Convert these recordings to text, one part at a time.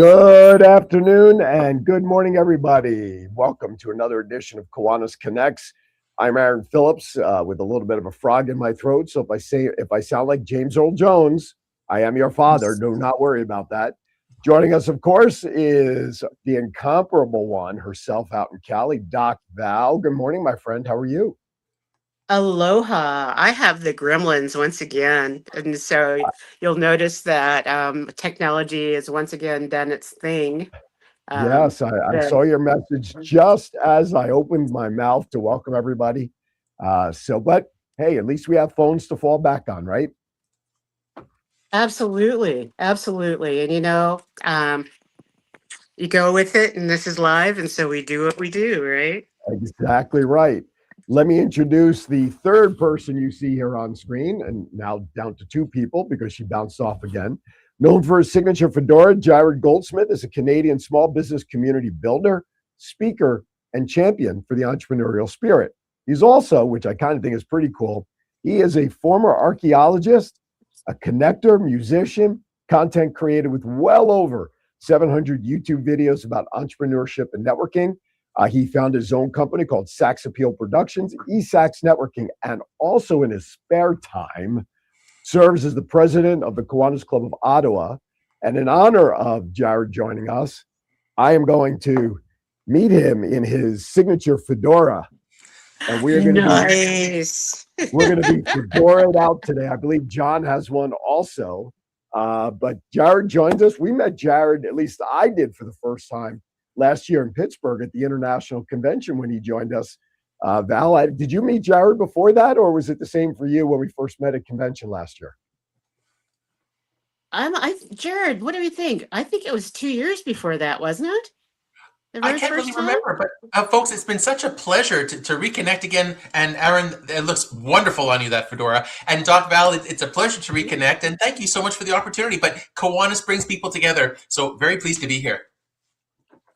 Good afternoon and good morning, everybody. Welcome to another edition of Kiwanis Connects. I'm Aaron Phillips with a little bit of a frog in my throat. So if I sound like James Earl Jones, I am your father. Do not worry about that. Joining us, of course, is the incomparable one herself out in Cali, Doc Val. Good morning, my friend. How are you? Aloha. I have the gremlins once again. And so you'll notice that technology has once again done its thing. Um, Yes, I the, saw your message just as I opened my mouth to welcome everybody. But hey, at least we have phones to fall back on, right? Absolutely. Absolutely. And you go with it, and this is live. And so we do what we do, right? Exactly right. Let me introduce the third person you see here on screen, and now down to two people because she bounced off again. Known for his signature fedora, Jared Goldsmith is a Canadian small business community builder, speaker, and champion for the entrepreneurial spirit. He's also, which I kind of think is pretty cool, he is a former archaeologist, a connector, musician, content creator with well over 700 YouTube videos about entrepreneurship and networking. He founded his own company called Sax Appeal Productions, eSax Networking, and also in his spare time serves as the president of the Kiwanis Club of Ottawa. And in honor of Jared joining us, I am going to meet him in his signature fedora, and Nice. we're going to be fedoraed out today. I believe John has one also. But Jared joins us. We met Jared, at least I did for the first time last year in Pittsburgh at the International Convention when he joined us. Val, did you meet Jared before that, or was it the same for you when we first met at convention last year? Jared, what do you think? I think it was 2 years before that, wasn't it? The I very can't first really time? remember, but folks, it's been such a pleasure to reconnect again. And Aaron, it looks wonderful on you, that fedora. And Doc Val, it's a pleasure to reconnect. And thank you so much for the opportunity. But Kiwanis brings people together. So very pleased to be here.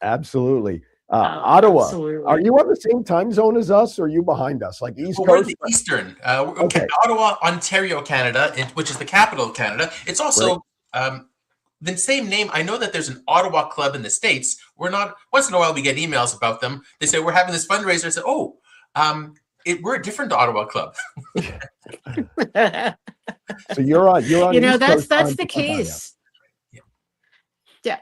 Absolutely. Oh, Ottawa, are absolutely. you on the same time zone as us, or are you behind us, like East Well, we're in Coast? the Eastern, Okay, Ottawa, Ontario, Canada, which is the capital of Canada. It's great. also the same name. I know that there's an Ottawa club in the States. We're not, once in a while we get emails about them. They say, we're having this fundraiser. I say, oh, we're a different Ottawa club. So you're on East That's Coast that's time, the like I am. case. Yeah.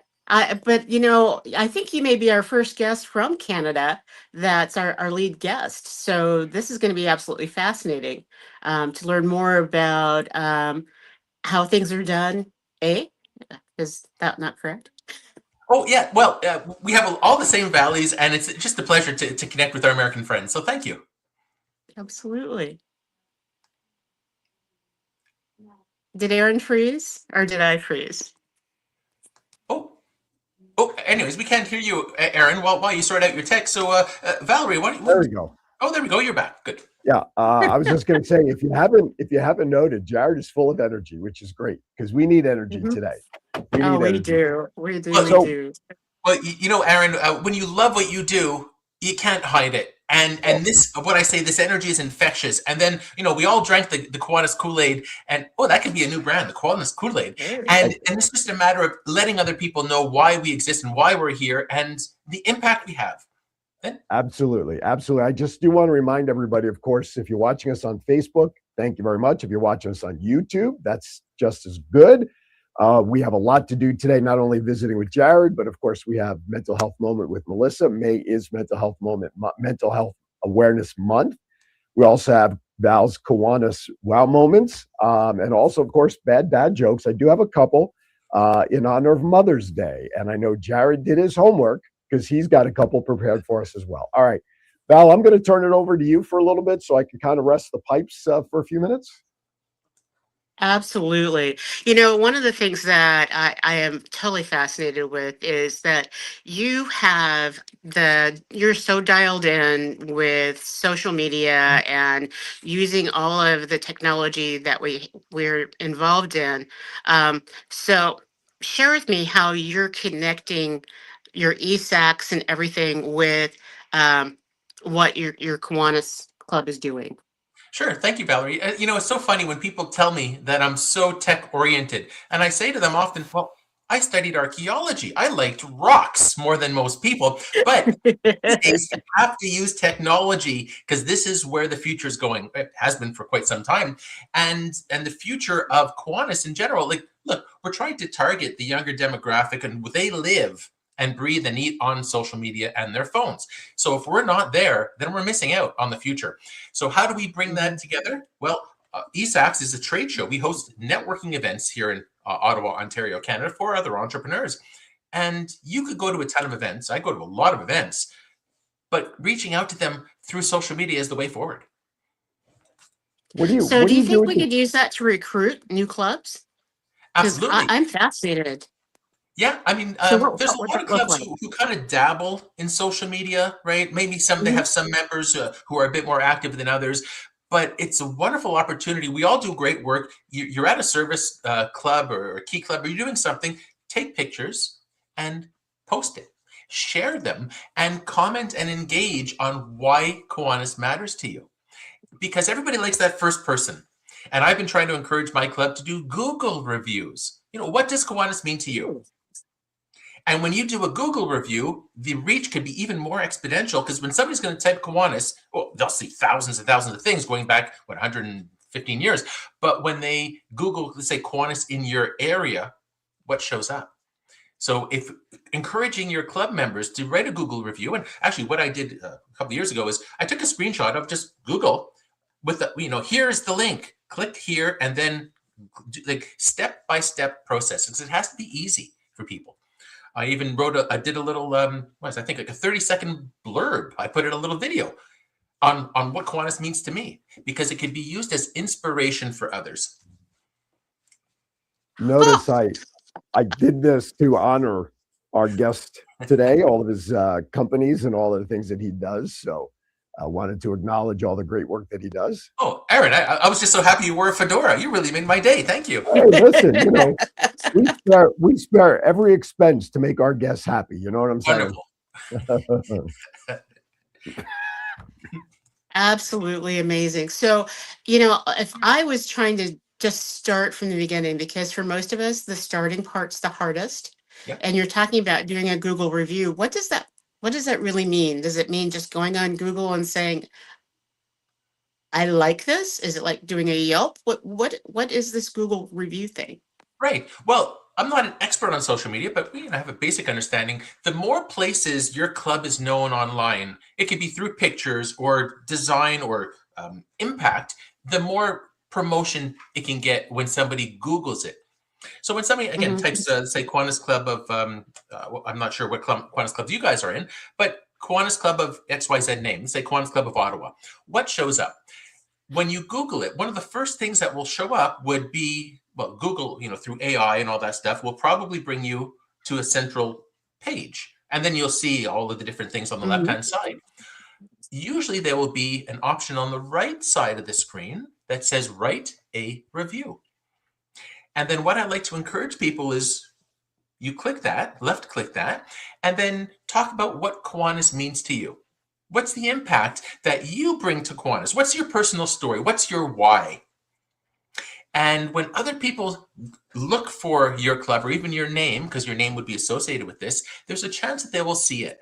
But I think you may be our first guest from Canada. That's our lead guest. So this is going to be absolutely fascinating to learn more about how things are done. Eh? Is that not correct? Oh, yeah. Well, we have all the same values, and it's just a pleasure to connect with our American friends. So thank you. Absolutely. Did Aaron freeze or did I freeze? Oh, anyways, we can't hear you, Aaron, while you sort out your text. So, Valerie, There we go. oh, there we go. You're back. Good. Yeah, I was just going to say, if you haven't noted, Jared is full of energy, which is great because we need energy Mhm. today. We Oh, need we energy. do. We do. Well, We So, do. Well, Aaron, when you love what you do, you can't hide it. And this, what I say, this energy is infectious. And then, we all drank the Kiwanis Kool-Aid, and that could be a new brand, the Kiwanis Kool-Aid. And it's just a matter of letting other people know why we exist and why we're here and the impact we have. absolutely, absolutely. I just do want to remind everybody, of course, if you're watching us on Facebook, thank you very much. If you're watching us on YouTube, that's just as good. We have a lot to do today, not only visiting with Jared, but of course, we have Mental Health Moment with Melissa. May is Mental Health Awareness Month. We also have Val's Kiwanis Wow Moments, and also, of course, bad dad jokes. I do have a couple in honor of Mother's Day, and I know Jared did his homework because he's got a couple prepared for us as well. All right, Val, I'm going to turn it over to you for a little bit so I can kind of rest the pipes for a few minutes. Absolutely. One of the things that I am totally fascinated with is that you're so dialed in with social media and using all of the technology that we're involved in. So share with me how you're connecting your ESACs and everything with what your Kiwanis Club is doing. Sure. Thank you, Valerie. It's so funny when people tell me that I'm so tech oriented. And I say to them often, well, I studied archaeology. I liked rocks more than most people. But these days, you have to use technology because this is where the future is going. It has been for quite some time. And the future of Kiwanis in general, like, look, we're trying to target the younger demographic and they live and breathe and eat on social media and their phones. So if we're not there, then we're missing out on the future. So how do we bring that together? Well, ESAX is a trade show. We host networking events here in Ottawa, Ontario, Canada for other entrepreneurs. And you could go to a ton of events. I go to a lot of events, but reaching out to them through social media is the way forward. What do you So what do do you you do think with we could use that to recruit new clubs? Because Absolutely. I'm fascinated. Yeah, I mean, So there's a what lot would of it look clubs like? who kind of dabble in social media, right? Maybe they have some members who are a bit more active than others, but it's a wonderful opportunity. We all do great work. You're at a service club or a key club, or you're doing something, take pictures and post it. Share them and comment and engage on why Kiwanis matters to you. Because everybody likes that first person. And I've been trying to encourage my club to do Google reviews. What does Kiwanis mean to you? And when you do a Google review, the reach could be even more exponential because when somebody's going to type Kiwanis, they'll see thousands and thousands of things going back, 115 years. But when they Google, let's say, Kiwanis in your area, what shows up? So if encouraging your club members to write a Google review, and actually what I did a couple of years ago is I took a screenshot of just Google with the, here's the link, click here, and then like step-by-step process because it has to be easy for people. I even did a little, I think like a 30-second blurb. I put in a little video on what Kiwanis means to me because it could be used as inspiration for others. Notice I did this to honor our guest today, all of his companies and all of the things that he does. So I wanted to acknowledge all the great work that he does. Oh, Aaron, I was just so happy you wore a fedora. You really made my day. Thank you. Hey, listen, we spare every expense to make our guests happy. You know what I'm saying? Wonderful. Absolutely amazing. So, if I was trying to just start from the beginning, because for most of us, the starting part's the hardest. Yep. And you're talking about doing a Google review. What does that really mean? Does it mean just going on Google and saying, I like this? Is it like doing a Yelp? What is this Google review thing? Right. Well, I'm not an expert on social media, but we have a basic understanding. The more places your club is known online, it could be through pictures or design or impact, the more promotion it can get when somebody Googles it. So when somebody, again, types, say, Kiwanis Club of, I'm not sure what Kiwanis Club you guys are in, but Kiwanis Club of XYZ name, say Kiwanis Club of Ottawa, what shows up? When you Google it, one of the first things that will show up would be, Google, through AI and all that stuff, will probably bring you to a central page. And then you'll see all of the different things on the left-hand side. Usually there will be an option on the right side of the screen that says write a review. And then what I like to encourage people is you click that, left click that, and then talk about what Kiwanis means to you. What's the impact that you bring to Kiwanis? What's your personal story? What's your why? And when other people look for your club or even your name, because your name would be associated with this, there's a chance that they will see it.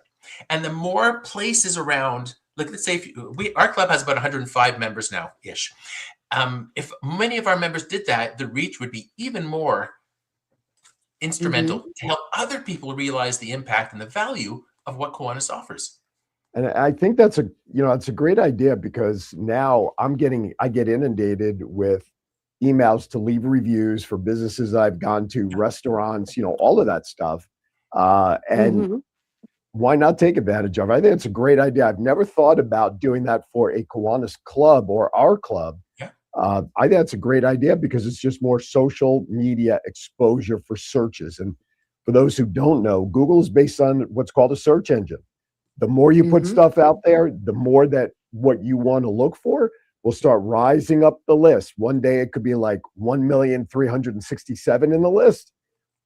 And the more places around, like let's say our club has about 105 members now ish. If many of our members did that, the reach would be even more instrumental to help other people realize the impact and the value of what Kiwanis offers. And I think that's it's a great idea because now I get inundated with emails to leave reviews for businesses I've gone to, restaurants, all of that stuff. And why not take advantage of it? I think it's a great idea. I've never thought about doing that for a Kiwanis club or our club. Yeah. I think that's a great idea because it's just more social media exposure for searches. And for those who don't know, Google is based on what's called a search engine. The more you put stuff out there, the more that what you want to look for will start rising up the list. One day it could be like 1,367 in the list.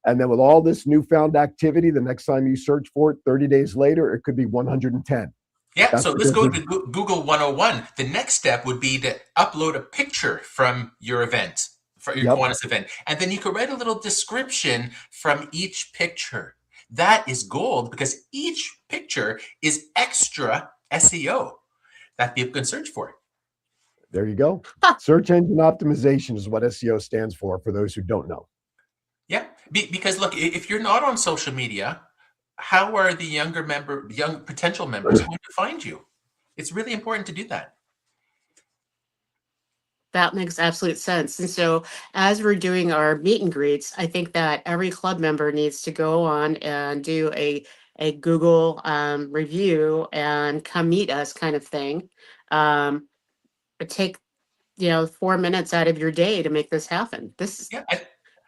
And then with all this newfound activity, the next time you search for it, 30 days later, it could be 110. Yeah, so let's go to Google 101. The next step would be to upload a picture from your event for your Yep. Kiwanis event. And then you could write a little description from each picture. That is gold because each picture is extra SEO that people can search for. There you go. Search engine optimization is what SEO stands for those who don't know. Yeah, because look, if you're not on social media, how are the young potential members going to find you? It's really important to do that. That makes absolute sense. And so, as we're doing our meet and greets, I think that every club member needs to go on and do a Google review and come meet us kind of thing. Take 4 minutes out of your day to make this happen. This is Yeah.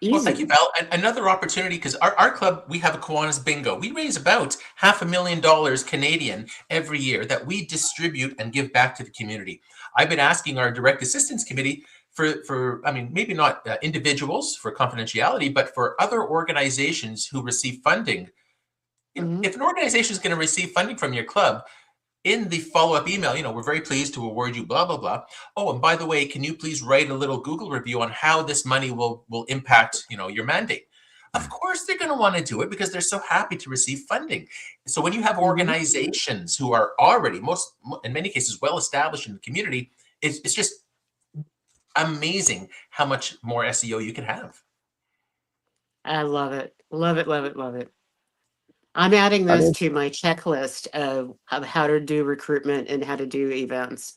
Well, thank you, easy. Val. Another opportunity, because our club, we have a Kiwanis bingo. We raise about $500,000 Canadian every year that we distribute and give back to the community. I've been asking our direct assistance committee for I mean, maybe not individuals for confidentiality, but for other organizations who receive funding. Mhm. If an organization is going to receive funding from your club, in the follow-up email, we're very pleased to award you blah, blah, blah. Oh, and by the way, can you please write a little Google review on how this money will impact, your mandate? Of course, they're going to want to do it because they're so happy to receive funding. So when you have organizations who are already, in many cases, well-established in the community, it's just amazing how much more SEO you can have. I love it. Love it, love it, love it. I'm adding I this mean, to my checklist of how to do recruitment and how to do events.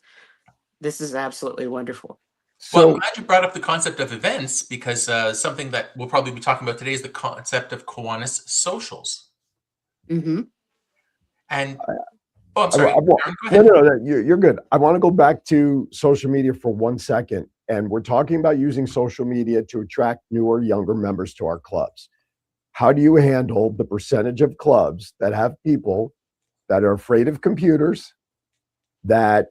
This is absolutely wonderful. Well, I'm so glad you brought up the concept of events because something that we'll probably be talking about today is the concept of Kiwanis socials. Hmm. And oh, I'm I, sorry, I, wa- Aaron, go no, ahead. no, no, you're good. I want to go back to social media for 1 second. And we're talking about using social media to attract newer, younger members to our clubs. How do you handle the percentage of clubs that have people that are afraid of computers, that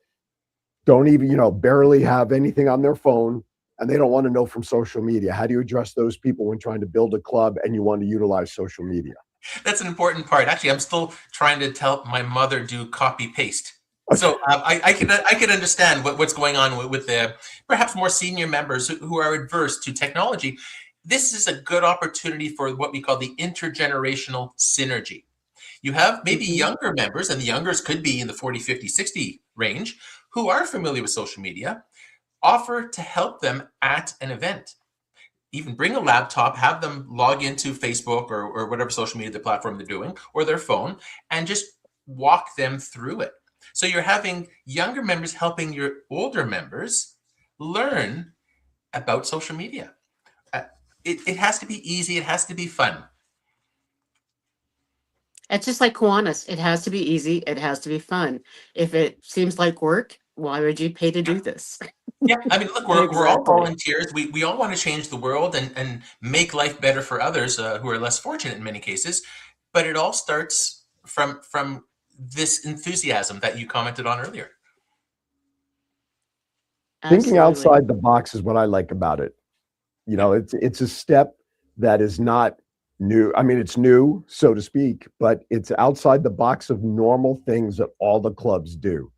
don't even, barely have anything on their phone, and they don't want to know from social media? How do you address those people when trying to build a club and you want to utilize social media? That's an important part. Actually, I'm still trying to tell my mother do copy paste. Okay. So I can understand what's going on with the perhaps more senior members who are adverse to technology. This is a good opportunity for what we call the intergenerational synergy. You have maybe younger members, and the youngers could be in the 40, 50, 60 range, who are familiar with social media, offer to help them at an event. Even bring a laptop, have them log into Facebook or whatever social media the platform they're doing, or their phone, and just walk them through it. So you're having younger members helping your older members learn about social media. It has to be easy. It has to be fun. It's just like Kiwanis. It has to be easy. It has to be fun. If it seems like work, why would you pay to do this? Yeah, I mean, look, we're all Exactly. volunteers. We all want to change the world and make life better for others who are less fortunate in many cases. But it all starts from this enthusiasm that you commented on earlier. Thinking Absolutely. outside the box is what I like about it. It's a step that is not new. I mean, it's new, so to speak, but it's outside the box of normal things that all the clubs do.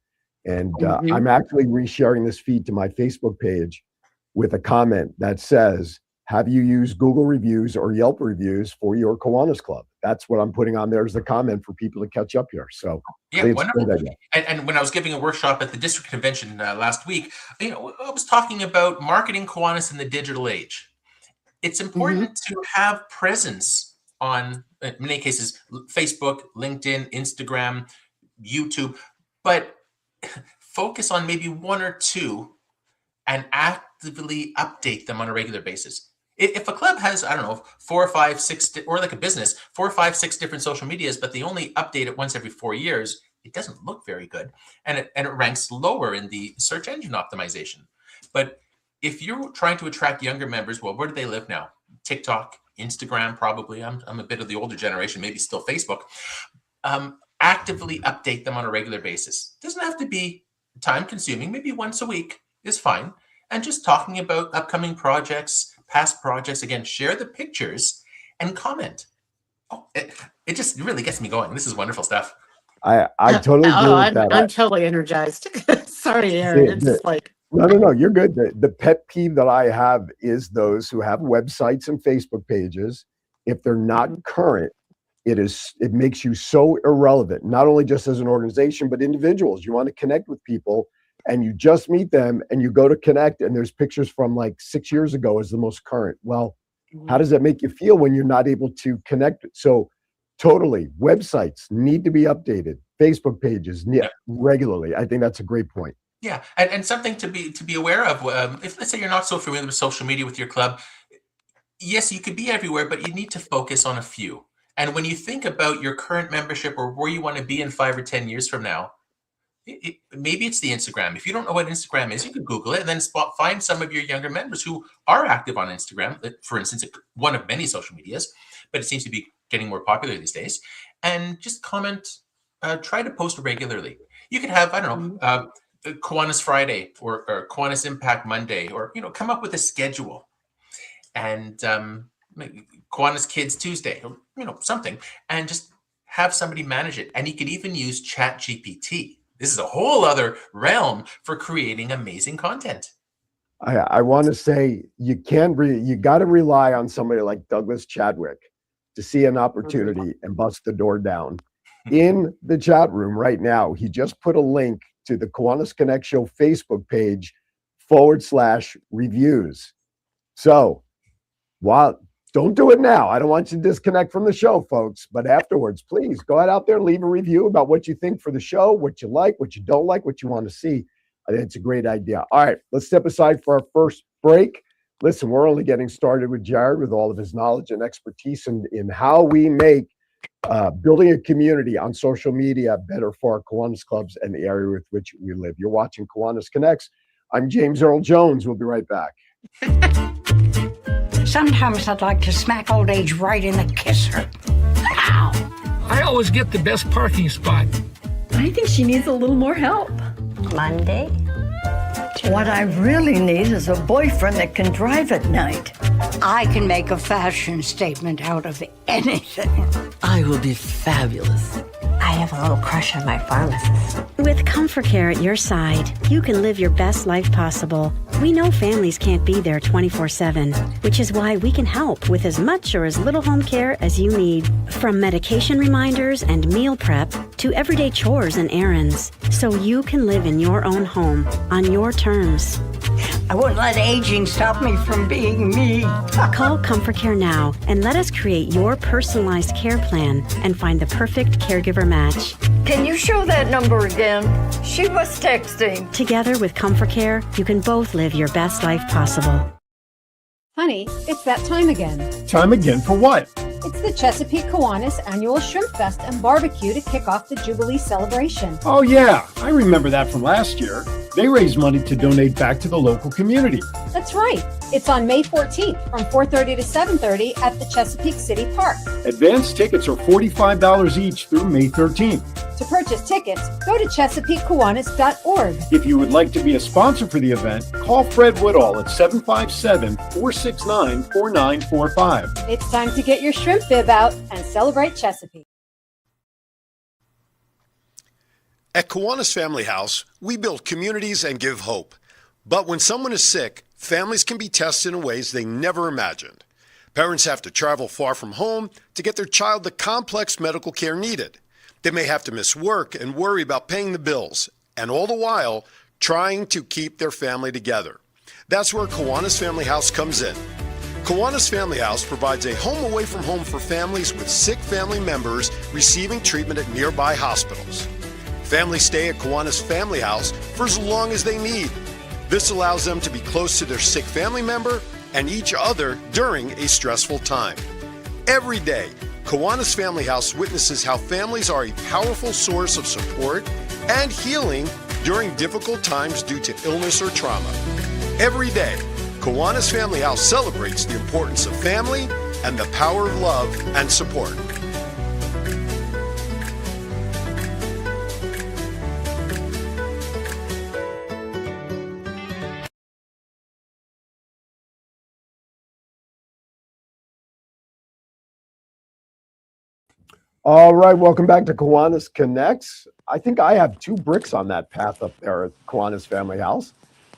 And I'm actually resharing this feed to my Facebook page with a comment that says, have you used Google reviews or Yelp reviews for your Kiwanis club? That's what I'm putting on there as the comment for people to catch up here. So I Yeah, think it's a wonderful. great idea. And when I was giving a workshop at the district convention last week, I was talking about marketing Kiwanis in the digital age. It's important to have presence on, in many cases, Facebook, LinkedIn, Instagram, YouTube, but focus on maybe one or two and actively update them on a regular basis. If a club has, I don't know, 4 or 5, 6, or like a business, 4 or 5, 6 different social medias, but they only update it once every 4 years, it doesn't look very good. And it ranks lower in the search engine optimization. But if you're trying to attract younger members, well, where do they live now? TikTok, Instagram, probably. I'm a bit of the older generation, maybe still Facebook. Actively update them on a regular basis. It doesn't have to be time consuming, maybe once a week is fine. And just talking about upcoming projects, past projects. Again, share the pictures and comment. Oh, it just really gets me going. This is wonderful stuff. I totally agree with that. I'm totally energized. Sorry, Aaron. It's The, like No. You're good. The pet peeve that I have is those who have websites and Facebook pages. If they're not current, it makes you so irrelevant, not only just as an organization, but individuals. You want to connect with people and you just meet them and you go to connect and there's pictures from like 6 years ago as the most current. Well, how does that make you feel when you're not able to connect? So totally, websites need to be updated. Facebook pages regularly. I think that's a great point. Yeah, and something to be aware of. If let's say you're not so familiar with social media with your club, yes, you could be everywhere, but you need to focus on a few. And when you think about your current membership or where you want to be in 5 or 10 years from now, maybe it's the Instagram. If you don't know what Instagram is, you could Google it and then find some of your younger members who are active on Instagram, for instance, one of many social medias, but it seems to be getting more popular these days. And just comment, try to post regularly. You could have, I don't know, Kiwanis Friday or Kiwanis Impact Monday, or, come up with a schedule. And Kiwanis Kids Tuesday, or, something, and just have somebody manage it. And you could even use ChatGPT. This is a whole other realm for creating amazing content. I want to say you got to rely on somebody like Douglas Chadwick to see an opportunity and bust the door down. In the chat room right now, he just put a link to the Kiwanis Connect Show Facebook page /reviews. So don't do it now. I don't want you to disconnect from the show, folks. But afterwards, please go out there and leave a review about what you think for the show, what you like, what you don't like, what you want to see. I think it's a great idea. All right, let's step aside for our first break. Listen, we're only getting started with Jared with all of his knowledge and expertise in how we make building a community on social media better for our Kiwanis clubs and the area with which we live. You're watching Kiwanis Connects. I'm James Earl Jones. We'll be right back. Sometimes I'd like to smack old age right in the kisser. Ow! I always get the best parking spot. I think she needs a little more help. Monday? What I really need is a boyfriend that can drive at night. I can make a fashion statement out of anything. I will be fabulous. I have a little crush on my pharmacist. With Comfort Care at your side, you can live your best life possible. We know families can't be there 24/7, which is why we can help with as much or as little home care as you need. From medication reminders and meal prep to everyday chores and errands, so you can live in your own home on your terms. I won't let aging stop me from being me. Call Comfort Care now and let us create your personalized care plan and find the perfect caregiver match. Can you show that number again? She was texting. Together with Comfort Care, you can both live your best life possible. Honey, it's that time again. Time again for what? It's the Chesapeake Kiwanis Annual Shrimp Fest and Barbecue to kick off the Jubilee celebration. Oh yeah, I remember that from last year. They raised money to donate back to the local community. That's right. It's on May 14th from 4:30 to 7:30 at the Chesapeake City Park. Advance tickets are $45 each through May 13th. To purchase tickets, go to ChesapeakeKiwanis.org. If you would like to be a sponsor for the event, call Fred Woodall at 757-469-4945. It's time to get your shrimp bib out and celebrate Chesapeake. At Kiwanis Family House, we build communities and give hope. But when someone is sick, families can be tested in ways they never imagined. Parents have to travel far from home to get their child the complex medical care needed. They may have to miss work and worry about paying the bills, and all the while, trying to keep their family together. That's where Kiwanis Family House comes in. Kiwanis Family House provides a home away from home for families with sick family members receiving treatment at nearby hospitals. Families stay at Kiwanis Family House for as long as they need. This allows them to be close to their sick family member and each other during a stressful time. Every day, Kiwanis Family House witnesses how families are a powerful source of support and healing during difficult times due to illness or trauma. Every day, Kiwanis Family House celebrates the importance of family and the power of love and support. All right, welcome back to Kiwanis Connects. I think I have 2 bricks on that path up there at Kiwanis Family House.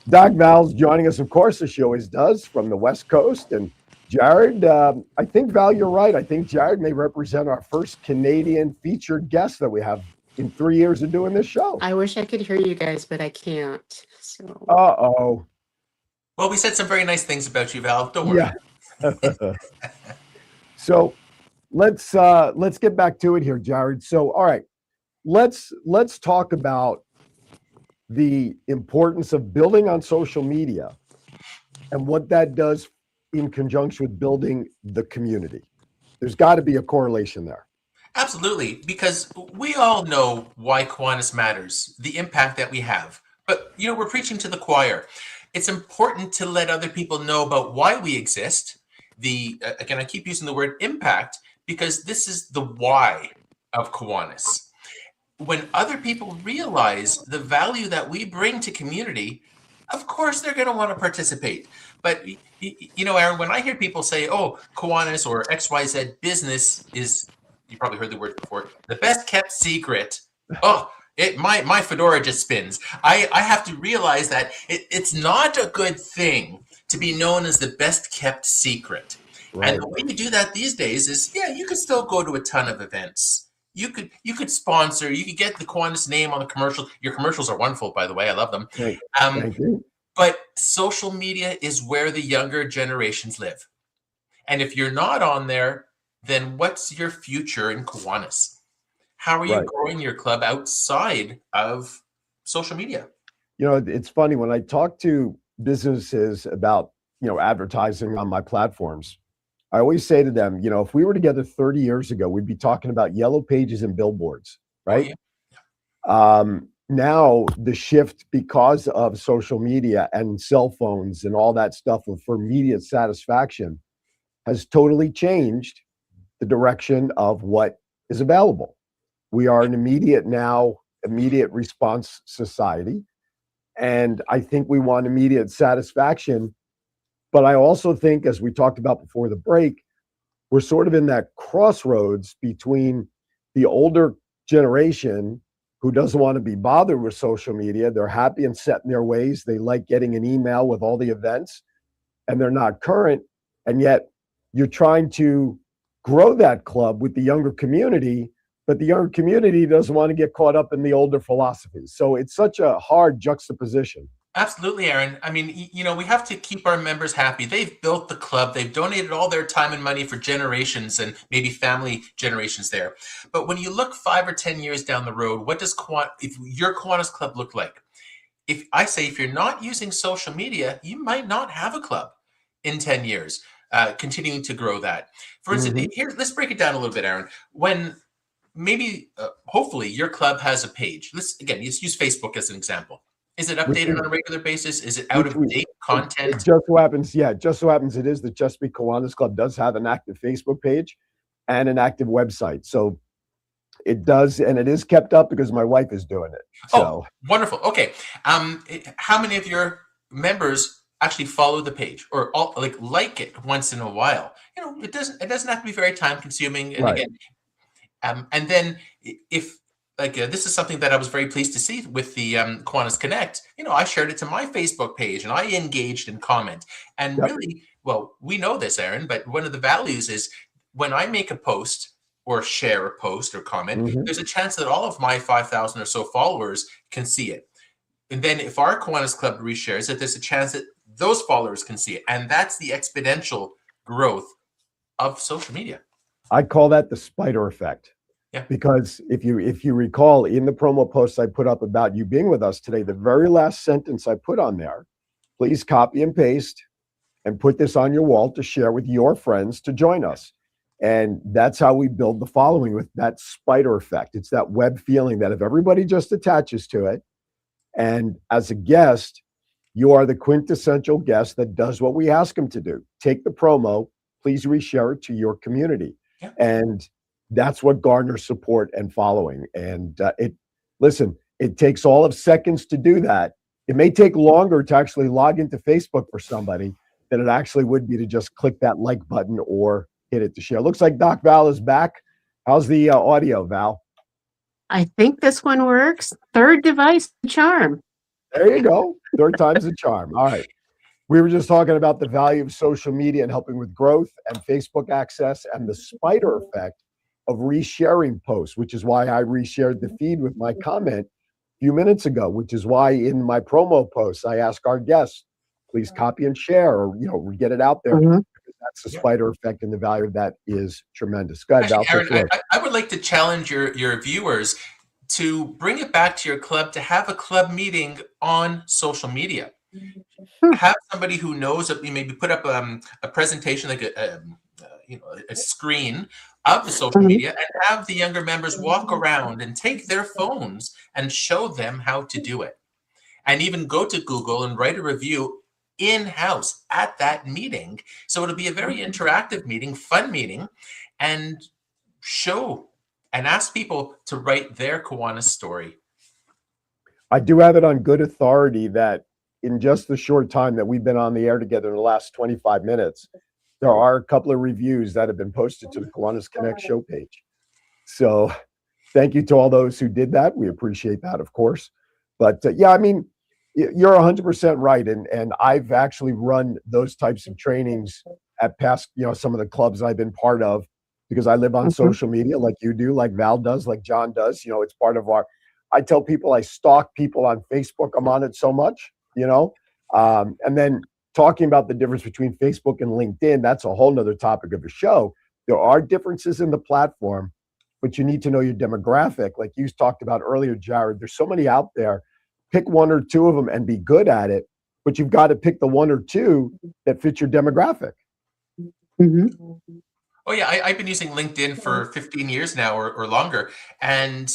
Doc Val's joining us, of course, as she always does, from the West Coast. And Jared, I think, Val, you're right. I think Jared may represent our first Canadian featured guest that we have in 3 years of doing this show. I wish I could hear you guys, but I can't. So. Uh-oh. Well, we said some very nice things about you, Val. Don't worry. Yeah. So let's get back to it here, Jared. So, all right, let's talk about the importance of building on social media and what that does in conjunction with building the community. There's got to be a correlation there. Absolutely, because we all know why Kiwanis matters, the impact that we have. But, we're preaching to the choir. It's important to let other people know about why we exist. Again, I keep using the word impact because this is the why of Kiwanis. When other people realize the value that we bring to community, of course they're going to want to participate. But, Aaron, when I hear people say, oh, Kiwanis or XYZ business is, you probably heard the word before, the best kept secret. Oh, my fedora just spins. I have to realize that it's not a good thing to be known as the best kept secret. Right. And the way you do that these days is, you could still go to a ton of events. You could sponsor, you could get the Kiwanis name on the commercial. Your commercials are wonderful, by the way. I love them. Thank you. But social media is where the younger generations live. And if you're not on there, then what's your future in Kiwanis? How are you growing your club outside of social media? It's funny when I talk to businesses about, advertising on my platforms, I always say to them, if we were together 30 years ago, we'd be talking about yellow pages and billboards, right? Oh, yeah. Now the shift because of social media and cell phones and all that stuff for immediate satisfaction has totally changed the direction of what is available. We are an immediate response society. And I think we want immediate satisfaction. But I also think, as we talked about before the break, we're sort of in that crossroads between the older generation who doesn't want to be bothered with social media. They're happy and set in their ways. They like getting an email with all the events, and they're not current. And yet you're trying to grow that club with the younger community, but the younger community doesn't want to get caught up in the older philosophies. So it's such a hard juxtaposition. Absolutely, Aaron. I mean, we have to keep our members happy. They've built the club. They've donated all their time and money for generations and maybe family generations there. But when you look 5 or 10 years down the road, what does your Kiwanis club look like? If you're not using social media, you might not have a club in 10 years, continuing to grow that. For instance, here, let's break it down a little bit, Aaron. When maybe, hopefully, your club has a page. Let's use Facebook as an example. Is it updated on a regular basis? Is it out of date content? It just so happens it is the Chesapeake Kiwanis Club does have an active Facebook page and an active website. So it does, and it is kept up because my wife is doing it. So. Oh, wonderful. Okay. How many of your members actually follow the page or like it once in a while? It doesn't have to be very time consuming. And again, and then if this is something that I was very pleased to see with the Kiwanis Connect. I shared it to my Facebook page and I engaged in comment. And really, well, we know this, Aaron, but one of the values is when I make a post or share a post or comment, there's a chance that all of my 5,000 or so followers can see it. And then if our Kiwanis Club reshares it, there's a chance that those followers can see it. And that's the exponential growth of social media. I call that the spider effect. Yeah. Because if you recall in the promo posts I put up about you being with us today, the very last sentence I put on there, please copy and paste and put this on your wall to share with your friends to join us. And that's how we build the following with that spider effect. It's that web feeling that if everybody just attaches to it, and as a guest, you are the quintessential guest that does what we ask them to do. Take the promo, please reshare it to your community. Yeah. And that's what garners support and following. And it takes all of seconds to do that. It may take longer to actually log into Facebook for somebody than it actually would be to just click that like button or hit it to share. Looks like Doc Val is back. How's the audio, Val? I think this one works. Third device, charm. There you go. Third time's the charm. All right. We were just talking about the value of social media and helping with growth and Facebook access and the spider effect of resharing posts, which is why I reshared the feed with my comment a few minutes ago, which is why in my promo posts, I ask our guests, please copy and share or, get it out there. Mhm. That's the spider effect, and the value of that is tremendous. Go ahead, Actually, Val. Aaron, I would like to challenge your viewers to bring it back to your club to have a club meeting on social media. Have somebody who knows that you maybe put up a presentation like a screen of the social media, and have the younger members walk around and take their phones and show them how to do it, and even go to Google and write a review in-house at that meeting. So it'll be a very interactive meeting, fun meeting, and show and ask people to write their Kiwanis story. I do have it on good authority that in just the short time that we've been on the air together in the last 25 minutes, there are a couple of reviews that have been posted to the Kiwanis Connects show page. So thank you to all those who did that. We appreciate that, of course. But yeah, I mean, you're 100% right. And I've actually run those types of trainings at past, some of the clubs I've been part of, because I live on social media like you do, like Val does, like John does. It's part of I tell people I stalk people on Facebook. I'm on it so much, and then talking about the difference between Facebook and LinkedIn, that's a whole nother topic of a show. There are differences in the platform, but you need to know your demographic. Like you talked about earlier, Jared, there's so many out there. Pick one or two of them and be good at it, but you've got to pick the one or two that fit your demographic. Oh yeah, I've been using LinkedIn for 15 years now or longer, and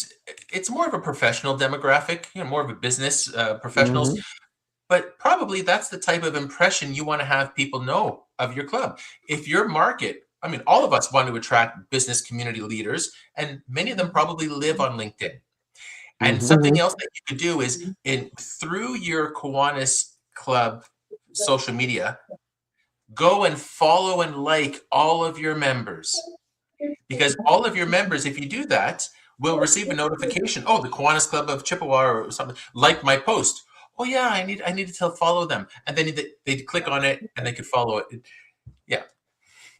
it's more of a professional demographic, more of a business professionals. But probably that's the type of impression you want to have people know of your club. If your market, I mean, all of us want to attract business community leaders, and many of them probably live on LinkedIn. And something else that you could do is through your Kiwanis Club social media, go and follow and like all of your members. Because all of your members, if you do that, will receive a notification. Oh, the Kiwanis Club of Chippewa or something like my post. Oh yeah, I need to follow them, and then they click on it and they could follow it. Yeah,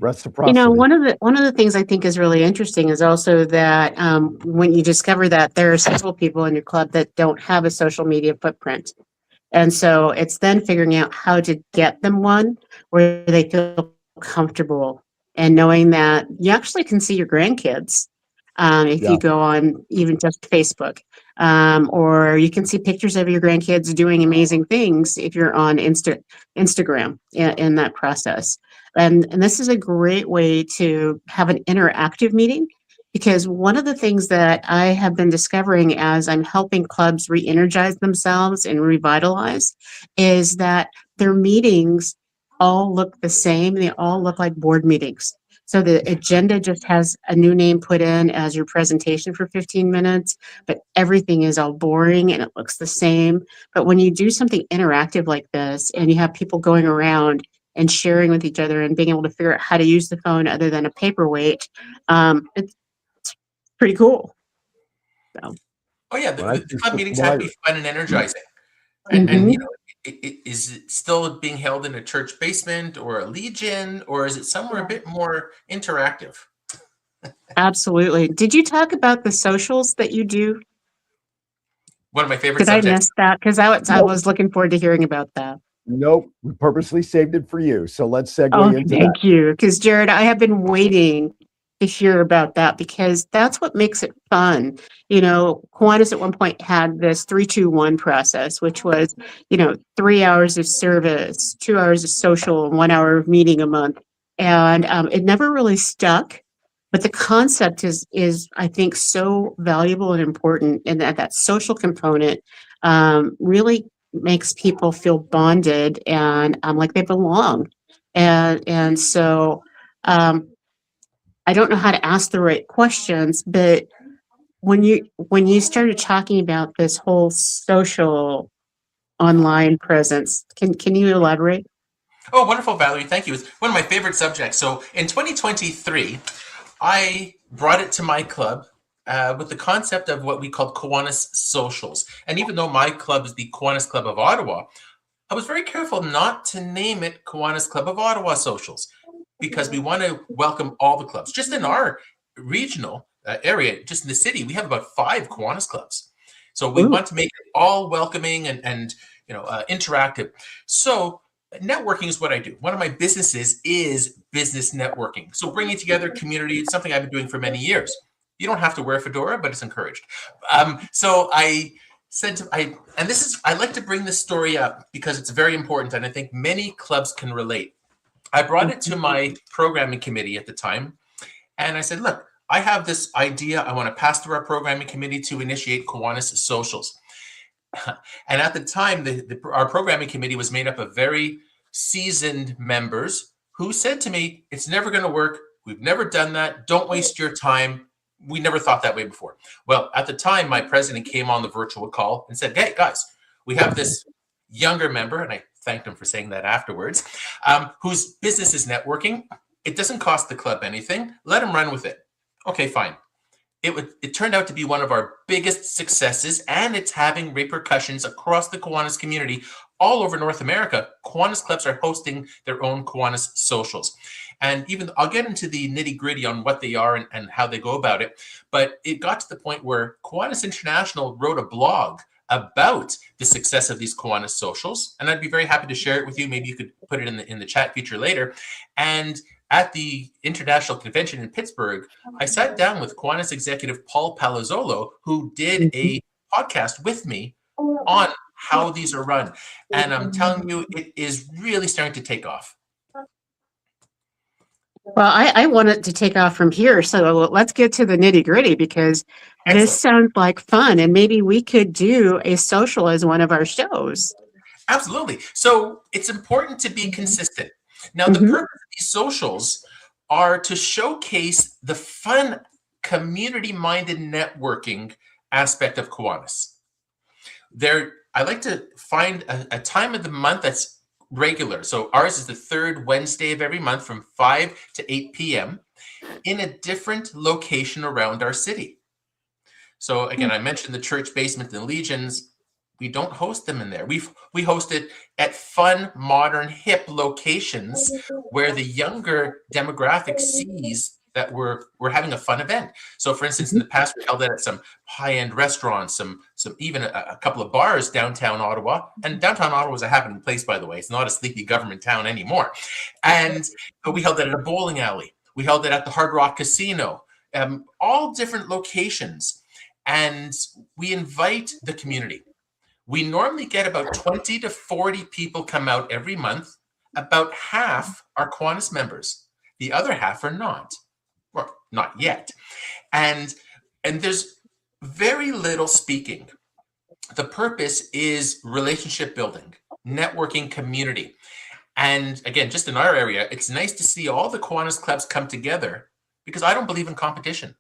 reciprocity. One of the things I think is really interesting is also that when you discover that there are several people in your club that don't have a social media footprint, and so it's then figuring out how to get them one where they feel comfortable and knowing that you actually can see your grandkids if you go on even just Facebook. Or you can see pictures of your grandkids doing amazing things if you're on Instagram in that process. And this is a great way to have an interactive meeting, because one of the things that I have been discovering as I'm helping clubs re-energize themselves and revitalize is that their meetings all look the same. They all look like board meetings. So the agenda just has a new name put in as your presentation for 15 minutes, but everything is all boring and it looks the same. But when you do something interactive like this and you have people going around and sharing with each other and being able to figure out how to use the phone other than a paperweight, it's pretty cool. So. Oh yeah, the club meetings have to be fun and energizing. And is it still being held in a church basement or a legion, or is it somewhere a bit more interactive? Absolutely. Did you talk about the socials that you do? One of my favorite subjects. Did I miss that? Because I was looking forward to hearing about that. Nope, we purposely saved it for you. So let's segue into that. Thank you. Because Jared, I have been waiting to hear about that, because that's what makes it fun. Kiwanis at one point had this 3-2-1 process, which was, 3 hours of service, 2 hours of social, and 1 hour of meeting a month. And it never really stuck. But the concept is I think so valuable and important, and that social component really makes people feel bonded and like they belong. And so I don't know how to ask the right questions, but when you started talking about this whole social online presence, can you elaborate? Oh, wonderful, Valerie. Thank you. It's one of my favorite subjects. So in 2023, I brought it to my club with the concept of what we called Kiwanis Socials. And even though my club is the Kiwanis Club of Ottawa, I was very careful not to name it Kiwanis Club of Ottawa Socials, because we want to welcome all the clubs. Just in our regional area, just in the city, we have about 5 Kiwanis clubs. So we want to make it all welcoming and interactive. So networking is what I do. One of my businesses is business networking. So bringing together community, it's something I've been doing for many years. You don't have to wear a fedora, but it's encouraged. So I said I like to bring this story up because it's very important, and I think many clubs can relate. I brought it to my programming committee at the time, and I said, look, I have this idea I want to pass through our programming committee to initiate Kiwanis Socials. And at the time, our programming committee was made up of very seasoned members who said to me, it's never going to work. We've never done that. Don't waste your time. We never thought that way before. Well, at the time, my president came on the virtual call and said, hey, guys, we have this younger member, and I thanked him for saying that afterwards, whose business is networking. It doesn't cost the club anything. Let him run with it. Okay, fine. It turned out to be one of our biggest successes, and it's having repercussions across the Kiwanis community all over North America. Kiwanis clubs are hosting their own Kiwanis Socials. And even I'll get into the nitty gritty on what they are and how they go about it. But it got to the point where Kiwanis International wrote a blog about the success of these Kiwanis Socials. And I'd be very happy to share it with you. Maybe you could put it in the chat feature later. And at the International Convention in Pittsburgh, I sat down with Kiwanis executive Paul Palazzolo, who did a podcast with me on how these are run. And I'm telling you, it is really starting to take off. Well, I want it to take off from here. So let's get to the nitty gritty, because this sounds like fun. And maybe we could do a social as one of our shows. Absolutely. So it's important to be consistent. Now, the purpose of these socials are to showcase the fun, community-minded networking aspect of Kiwanis. I like to find a time of the month that's regular. So ours is the third Wednesday of every month from 5 to 8 p.m. in a different location around our city. So again, I mentioned the church basement and Legions. We don't host them in there. We host it at fun, modern, hip locations where the younger demographic sees that we're having a fun event. So for instance, in the past, we held it at some high-end restaurants, some even a couple of bars downtown Ottawa. And downtown Ottawa is a happening place, by the way. It's not a sleepy government town anymore. And we held it at a bowling alley. We held it at the Hard Rock Casino, all different locations. And we invite the community. We normally get about 20 to 40 people come out every month. About half are Kiwanis members. The other half are not. Well, not yet. And there's very little speaking. The purpose is relationship building, networking, community. And again, just in our area, it's nice to see all the Kiwanis clubs come together, because I don't believe in competition.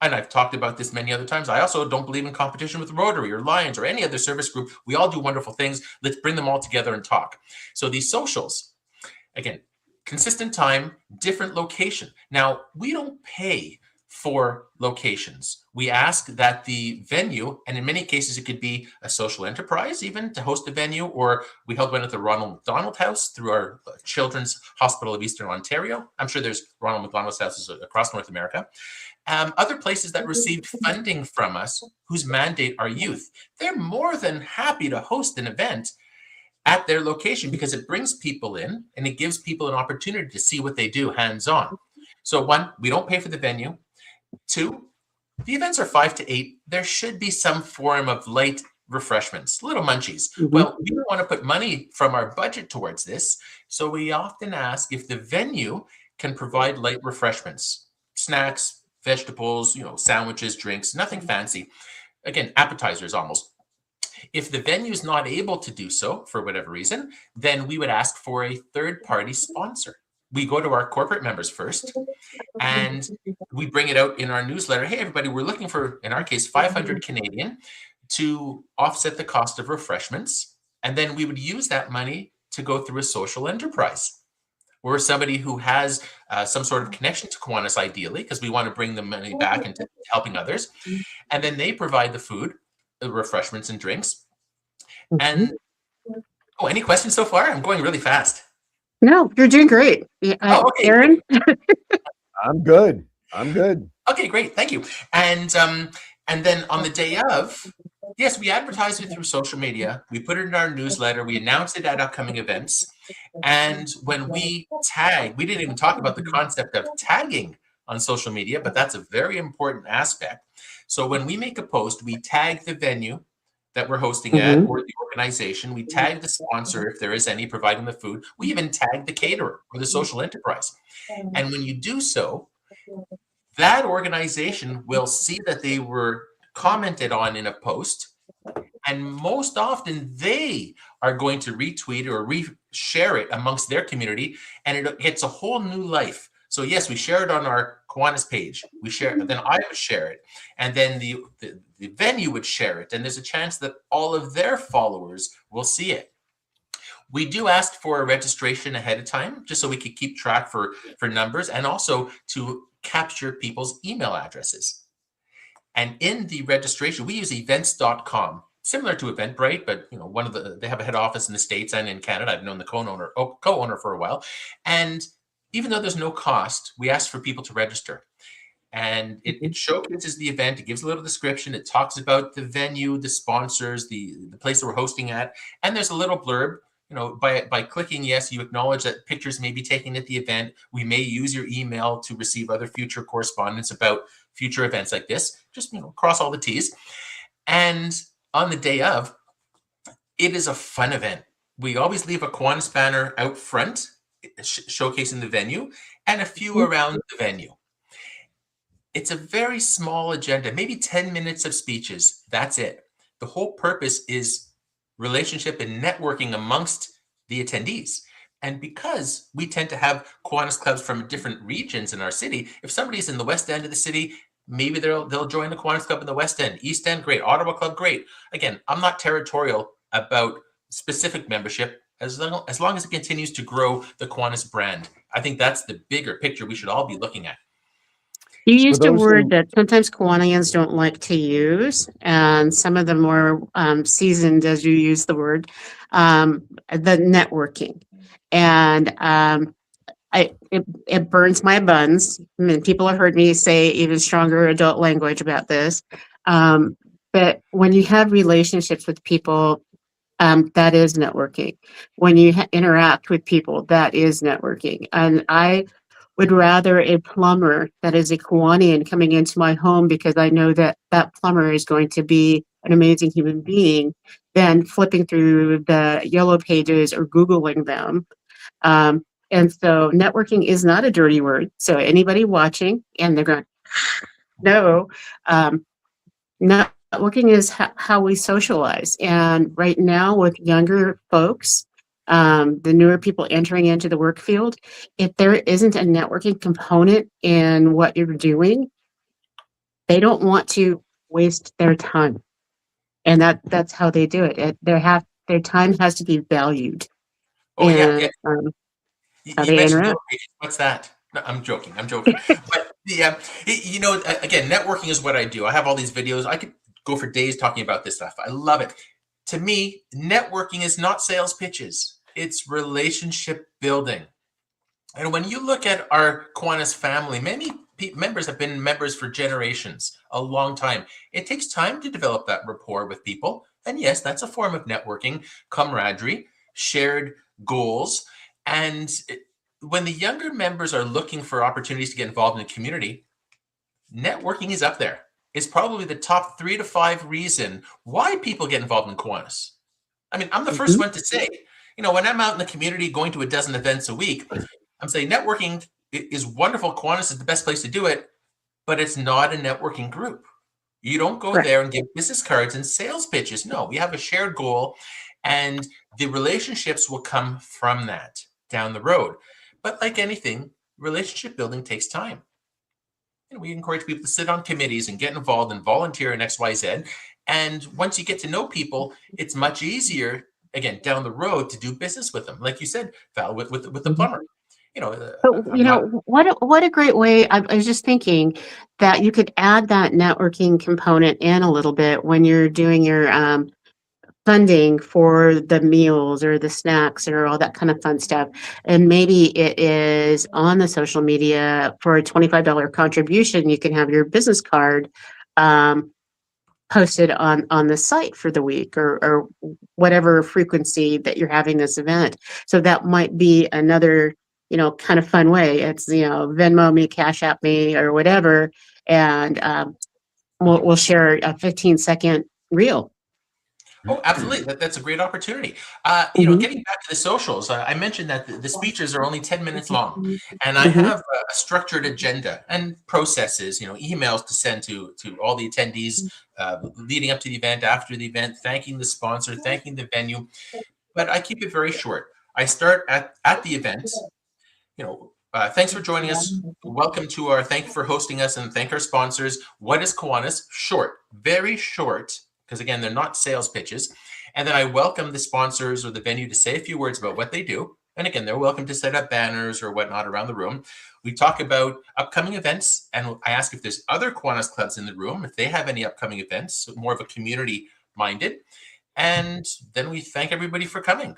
And I've talked about this many other times. I also don't believe in competition with Rotary or Lions or any other service group. We all do wonderful things. Let's bring them all together and talk. So these socials, again, consistent time, different location. Now, we don't pay for locations. We ask that the venue, and in many cases, it could be a social enterprise even to host a venue, or we held one at the Ronald McDonald House through our Children's Hospital of Eastern Ontario. I'm sure there's Ronald McDonald's houses across North America. Other places that received funding from us, whose mandate are youth, they're more than happy to host an event at their location, because it brings people in and it gives people an opportunity to see what they do hands-on. So 1, we don't pay for the venue. 2, the events are 5 to 8. There should be some form of light refreshments, little munchies. Well, we don't want to put money from our budget towards this. So we often ask if the venue can provide light refreshments, snacks, vegetables, sandwiches, drinks, nothing fancy. Again, appetizers almost. If the venue is not able to do so for whatever reason, then we would ask for a third-party sponsor. We go to our corporate members first, and we bring it out in our newsletter. Hey, everybody, we're looking for, in our case, 500 Canadian to offset the cost of refreshments. And then we would use that money to go through a social enterprise. We're somebody who has some sort of connection to Kiwanis, ideally, because we want to bring the money back into helping others. And then they provide the food, the refreshments and drinks. And any questions so far? I'm going really fast. No, you're doing great. Okay. Aaron? I'm good. Okay, great. Thank you. And then on the day of, yes, we advertise it through social media. We put it in our newsletter. We announce it at upcoming events. And when we tag, we didn't even talk about the concept of tagging on social media, but that's a very important aspect. So when we make a post, we tag the venue that we're hosting at, or the organization. We tag the sponsor, if there is any, providing the food. We even tag the caterer or the social enterprise. And when you do so, that organization will see that they were commented on in a post, and most often they are going to retweet or share it amongst their community, and it gets a whole new life. So yes, we share it on our Kiwanis page. We share it, and then I would share it, and then the venue would share it, and there's a chance that all of their followers will see it. We do ask for a registration ahead of time, just so we could keep track for numbers, and also to capture people's email addresses. And in the registration, we use events.com, similar to Eventbrite, but they have a head office in the States and in Canada. I've known the co-owner for a while. And even though there's no cost, we ask for people to register. And it showcases the event. It gives a little description. It talks about the venue, the sponsors, the place that we're hosting at. And there's a little blurb. By clicking yes, you acknowledge that pictures may be taken at the event. We may use your email to receive other future correspondence about future events like this. Just cross all the T's. And on the day of, it is a fun event. We always leave a Kiwanis banner out front, showcasing the venue, and a few around the venue. It's a very small agenda, maybe 10 minutes of speeches. That's it. The whole purpose is relationship and networking amongst the attendees. And because we tend to have Kiwanis clubs from different regions in our city, if somebody's in the west end of the city, maybe they'll join the Kiwanis club in the west end. East end, great. Ottawa club, great. Again, I'm not territorial about specific membership as long as it continues to grow the Kiwanis brand. I think that's the bigger picture we should all be looking at. You used a word that sometimes Kiwanians don't like to use, and some of the more seasoned, as you use the word, the networking. And it burns my buns. I mean, people have heard me say even stronger adult language about this. But when you have relationships with people, that is networking. When you interact with people, that is networking. And I would rather a plumber that is a Kiwanian coming into my home because I know that that plumber is going to be an amazing human being than flipping through the yellow pages or Googling them. And so networking is not a dirty word. So anybody watching and they're going, no, networking is how we socialize. And right now with younger folks, the newer people entering into the work field, if there isn't a networking component in what you're doing, they don't want to waste their time. And that's how they do it. Their time has to be valued. Oh, and, yeah. How they interact. What's that? No, I'm joking. But again, networking is what I do. I have all these videos. I could go for days talking about this stuff. I love it. To me, networking is not sales pitches. It's relationship building. And when you look at our Kiwanis family, many members have been members for generations, a long time. It takes time to develop that rapport with people. And yes, that's a form of networking, camaraderie, shared goals. And when the younger members are looking for opportunities to get involved in the community, networking is up there. It's probably the top 3 to 5 reason why people get involved in Kiwanis. I mean, I'm the first one to say, when I'm out in the community going to a dozen events a week, I'm saying networking is wonderful. Kiwanis is the best place to do it, but it's not a networking group. You don't go there and give business cards and sales pitches. No, we have a shared goal, and the relationships will come from that down the road. But like anything, relationship building takes time. We encourage people to sit on committees and get involved and volunteer in XYZ. And once you get to know people, it's much easier, again, down the road to do business with them. Like you said, Val, with the plumber. But what a great way. I was just thinking that you could add that networking component in a little bit when you're doing your funding for the meals or the snacks or all that kind of fun stuff. And maybe it is on the social media for a $25 contribution. You can have your business card posted on the site for the week or whatever frequency that you're having this event. So that might be another, kind of fun way. It's, Venmo me, Cash App me, or whatever. And we'll share a 15-second reel. Oh, absolutely. That's a great opportunity. Getting back to the socials, I mentioned that the speeches are only 10 minutes long, and I have a structured agenda and processes, emails to send to all the attendees leading up to the event, after the event, thanking the sponsor, thanking the venue. But I keep it very short. I start at the event. Thanks for joining us. Welcome to thank you for hosting us, and thank our sponsors. What is Kiwanis? Short, very short. Because again, they're not sales pitches. And then I welcome the sponsors or the venue to say a few words about what they do. And again, they're welcome to set up banners or whatnot around the room. We talk about upcoming events, and I ask if there's other Kiwanis clubs in the room, if they have any upcoming events, more of a community minded. And then we thank everybody for coming.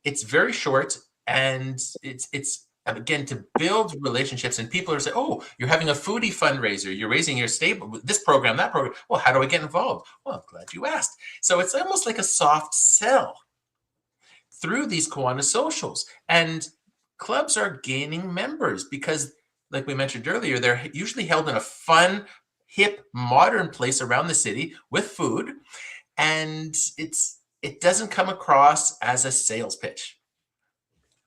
It's very short, and it's again, to build relationships, and people are saying, oh, you're having a foodie fundraiser. You're raising your stable, this program, that program. Well, how do I get involved? Well, I'm glad you asked. So it's almost like a soft sell through these Kiwanis socials. And clubs are gaining members because, like we mentioned earlier, they're usually held in a fun, hip, modern place around the city with food. And it doesn't come across as a sales pitch.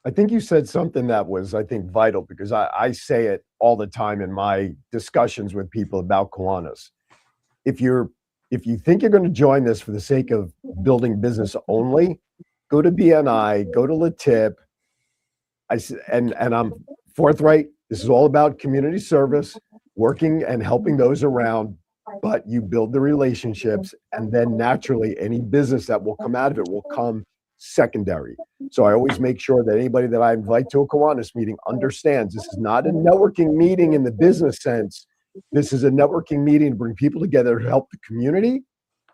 I think you said something that was, I think, vital, because I say it all the time in my discussions with people about Kiwanis. If you think you're going to join this for the sake of building business only, go to BNI, go to LaTip. And I'm forthright. This is all about community service, working and helping those around. But you build the relationships, and then naturally any business that will come out of it will come secondary. So I always make sure that anybody that I invite to a Kiwanis meeting understands this is not a networking meeting in the business sense. This is a networking meeting to bring people together to help the community,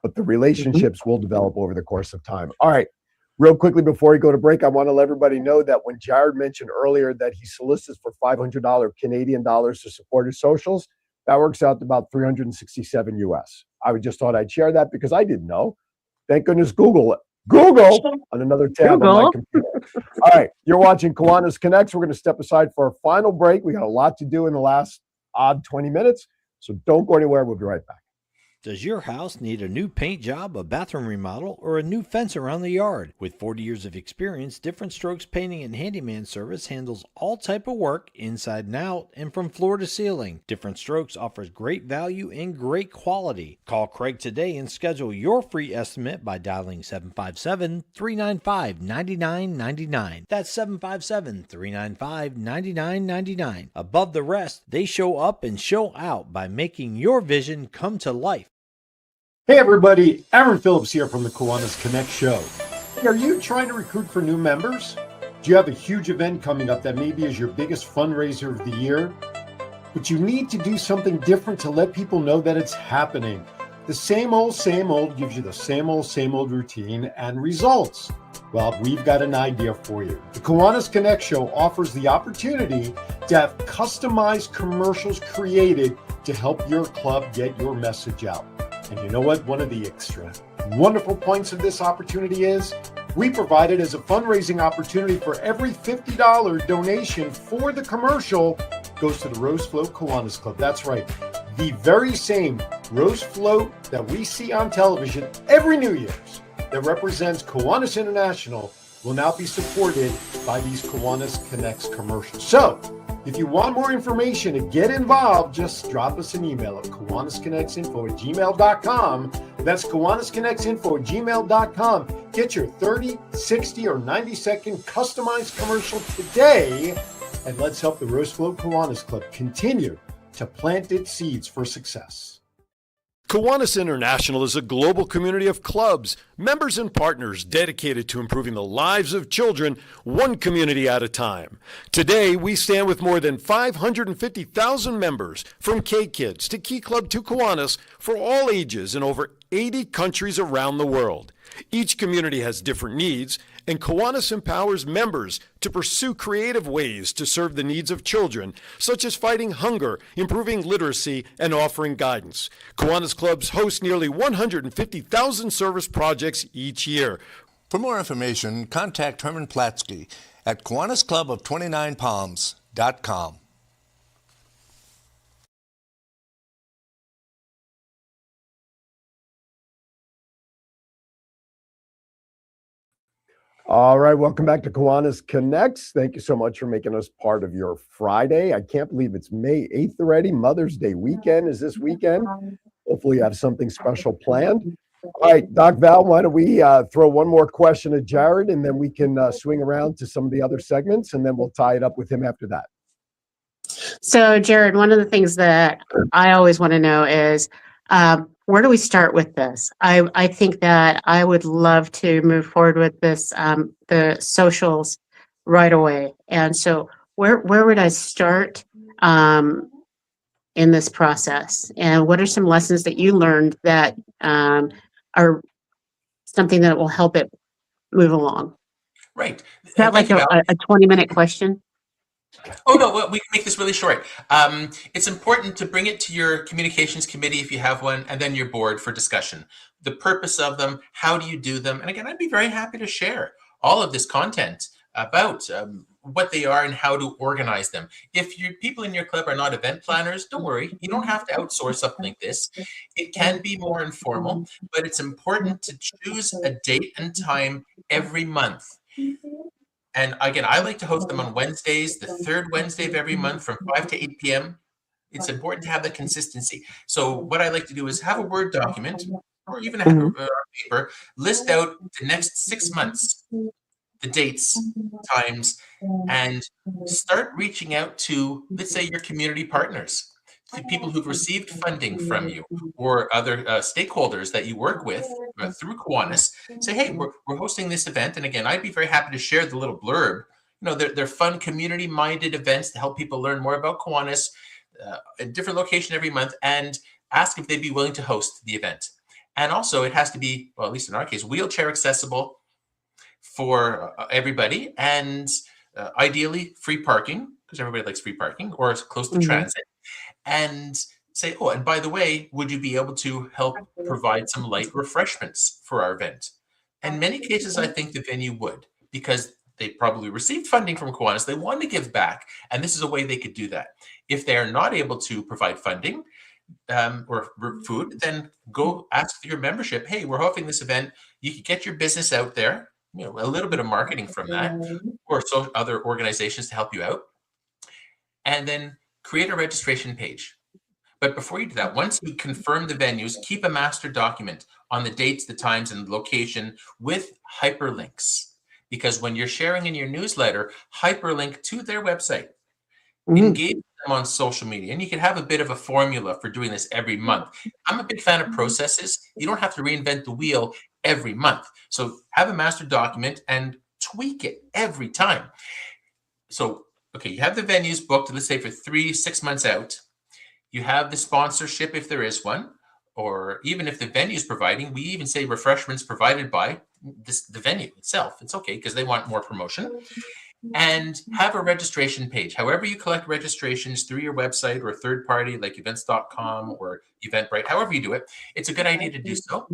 but the relationships will develop over the course of time. All right, real quickly before we go to break, I want to let everybody know that when Jared mentioned earlier that he solicits for $500 Canadian dollars to support his socials, that works out to about $367 US. I just thought I'd share that because I didn't know. Thank goodness Google on another tab on my computer. All right, you're watching Kiwanis Connects. We're going to step aside for our final break. We got a lot to do in the last odd 20 minutes, so don't go anywhere. We'll be right back. Does your house need a new paint job, a bathroom remodel, or a new fence around the yard? With 40 years of experience, Different Strokes Painting and Handyman Service handles all type of work inside and out and from floor to ceiling. Different Strokes offers great value and great quality. Call Craig today and schedule your free estimate by dialing 757-395-9999. That's 757-395-9999. Above the rest, they show up and show out by making your vision come to life. Hey everybody, Aaron Phillips here from the Kiwanis Connect show. Hey, are you trying to recruit for new members? Do you have a huge event coming up that maybe is your biggest fundraiser of the year? But you need to do something different to let people know that it's happening. The same old gives you the same old routine and results. Well, we've got an idea for you. The Kiwanis Connect show offers the opportunity to have customized commercials created to help your club get your message out. And you know what? One of the extra wonderful points of this opportunity is we provide it as a fundraising opportunity for every $50 donation for the commercial goes to the Rose Float Kiwanis Club. That's right. The very same Rose Float that we see on television every New Year's that represents Kiwanis International will now be supported by these Kiwanis Connects commercials. So, if you want more information to get involved, just drop us an email at KiwanisConnectsInfo@gmail.com. That's KiwanisConnectsInfo@gmail.com. Get your 30, 60, or 90-second customized commercial today, and let's help the Rose Float Kiwanis Club continue to plant its seeds for success. Kiwanis International is a global community of clubs, members, and partners dedicated to improving the lives of children one community at a time. Today, we stand with more than 550,000 members, from K-Kids to Key Club to Kiwanis, for all ages in over 80 countries around the world. Each community has different needs, and Kiwanis empowers members to pursue creative ways to serve the needs of children, such as fighting hunger, improving literacy, and offering guidance. Kiwanis clubs host nearly 150,000 service projects each year. For more information, contact Herman Platsky at KiwanisClubOf29Palms.com. All right, welcome back to Kiwanis Connects. Thank you so much for making us part of your Friday. I can't believe it's May 8th already. Mother's Day weekend is this weekend. Hopefully you have something special planned. All right, Doc Val, why don't we throw one more question at Jared, and then we can swing around to some of the other segments, and then we'll tie it up with him after that. So, Jared, one of the things that I always want to know is, where do we start with this? I think that I would love to move forward with this, the socials right away. And so where would I start in this process? And what are some lessons that you learned that are something that will help it move along? Right. Is that like a 20-minute question? Oh, no, well, we can make this really short. It's important to bring it to your communications committee if you have one, and then your board for discussion. The purpose of them, how do you do them? And again, I'd be very happy to share all of this content about what they are and how to organize them. If your people in your club are not event planners, don't worry. You don't have to outsource something like this. It can be more informal, but it's important to choose a date and time every month. And again, I like to host them on Wednesdays, the third Wednesday of every month from 5 to 8 p.m. It's important to have the consistency. So what I like to do is have a Word document or even a paper, list out the next 6 months, the dates, times, and start reaching out to, let's say, your community partners, to people who've received funding from you or other stakeholders that you work with through Kiwanis. Say, hey, we're hosting this event. And again, I'd be very happy to share the little blurb. You know, they're fun, community-minded events to help people learn more about Kiwanis, a different location every month, and ask if they'd be willing to host the event. And also, it has to be, well, at least in our case, wheelchair accessible for everybody, and ideally free parking, because everybody likes free parking, or close to transit. And say, oh, and by the way, would you be able to help provide some light refreshments for our event? In many cases, I think the venue would, because they probably received funding from Kiwanis. They want to give back, and this is a way they could do that. If they are not able to provide funding or food, then go ask your membership, hey, we're hosting this event. You can get your business out there, you know, a little bit of marketing from that, or so other organizations to help you out. And then create a registration page. But before you do that, once you confirm the venues, keep a master document on the dates, the times, and the location with hyperlinks. Because when you're sharing in your newsletter, hyperlink to their website. Engage them on social media. And you can have a bit of a formula for doing this every month. I'm a big fan of processes. You don't have to reinvent the wheel every month. So have a master document and tweak it every time. So okay, you have the venues booked, let's say for 3-6 months out. You have the sponsorship if there is one, or even if the venue is providing, we even say refreshments provided by the venue itself. It's okay because they want more promotion. And have a registration page. However you collect registrations through your website or a third party like events.com or Eventbrite, however you do it, it's a good idea to do so.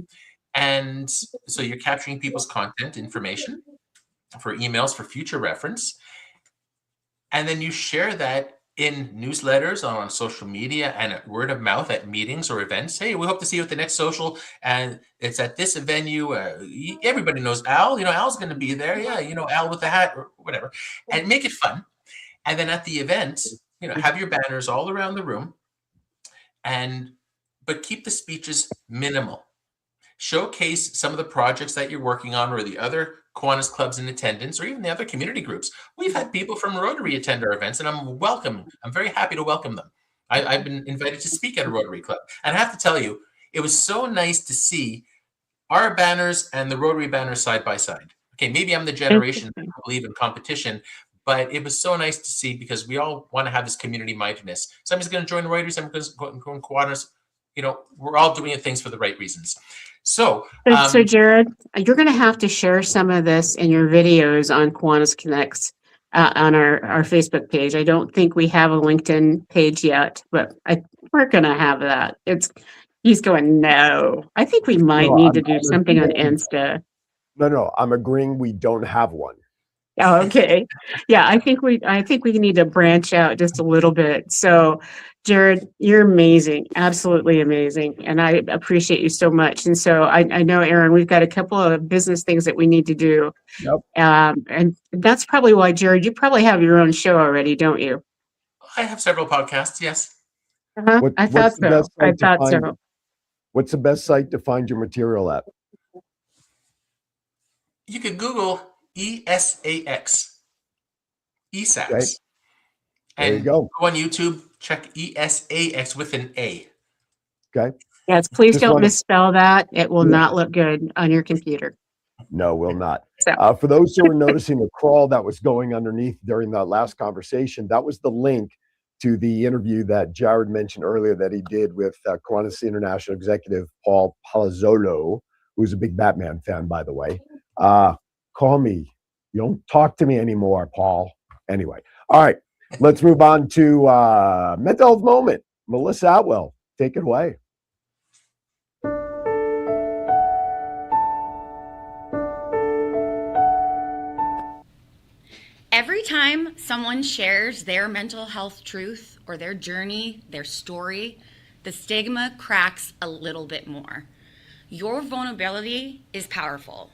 And so you're capturing people's content information for emails for future reference. And then you share that in newsletters, on social media, and at word of mouth at meetings or events. Hey, we hope to see you at the next social, and it's at this venue. Everybody knows Al. You know, Al's going to be there. Yeah, you know, Al with the hat or whatever. And make it fun. And then at the event, you know, have your banners all around the room, but keep the speeches minimal. Showcase some of the projects that you're working on or the other Kiwanis clubs in attendance, or even the other community groups. We've had people from Rotary attend our events, and I'm very happy to welcome them. I've been invited to speak at a Rotary club. And I have to tell you, it was so nice to see our banners and the Rotary banners side by side. Okay, maybe I'm the generation that don't believe in competition, but it was so nice to see because we all want to have this community mindedness. Somebody's going to join Reuters, somebody's going to join Kiwanis. You know, we're all doing things for the right reasons. So, So Jared, you're going to have to share some of this in your videos on Kiwanis Connects on our Facebook page. I don't think we have a LinkedIn page yet, but we're going to have that. He's going, no. I think we might need to do something on Insta. No, I'm agreeing we don't have one. Oh, okay. Yeah, I think we need to branch out just a little bit. So, Jared, you're amazing, absolutely amazing, and I appreciate you so much. And so I know, Aaron, we've got a couple of business things that we need to do. Yep. And that's probably why, Jared, you probably have your own show already, don't you? I have several podcasts. Yes. I thought so. What's the best site to find your material at? You could Google ESAX. ESAX. Okay. There you go. Go on YouTube, check ESAX with an A. Okay. Yes, please don't misspell that. It will not look good on your computer. No, will not. So. For those who were noticing the crawl that was going underneath during that last conversation, that was the link to the interview that Jared mentioned earlier that he did with Kiwanis International Executive Paul Palazzolo, who's a big Batman fan, by the way. Call me. You don't talk to me anymore, Paul. Anyway, all right. Let's move on to mental health moment. Melissa Atwell, take it away. Every time someone shares their mental health truth or their journey, their story, the stigma cracks a little bit more. Your vulnerability is powerful.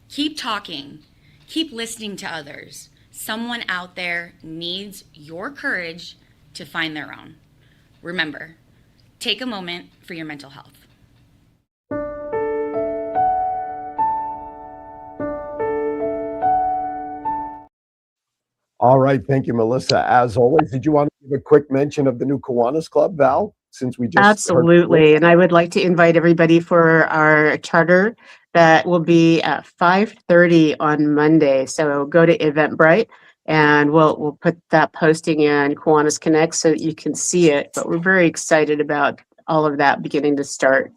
Keep talking. Keep listening to others. Someone out there needs your courage to find their own. Remember, take a moment for your mental health. All right. Thank you, Melissa. As always, did you want to give a quick mention of the new Kiwanis Club, Val? Since we just Absolutely. And I would like to invite everybody for our charter that will be at 5:30 on Monday. So go to Eventbrite and we'll put that posting in Kiwanis Connects so that you can see it. But we're very excited about all of that beginning to start.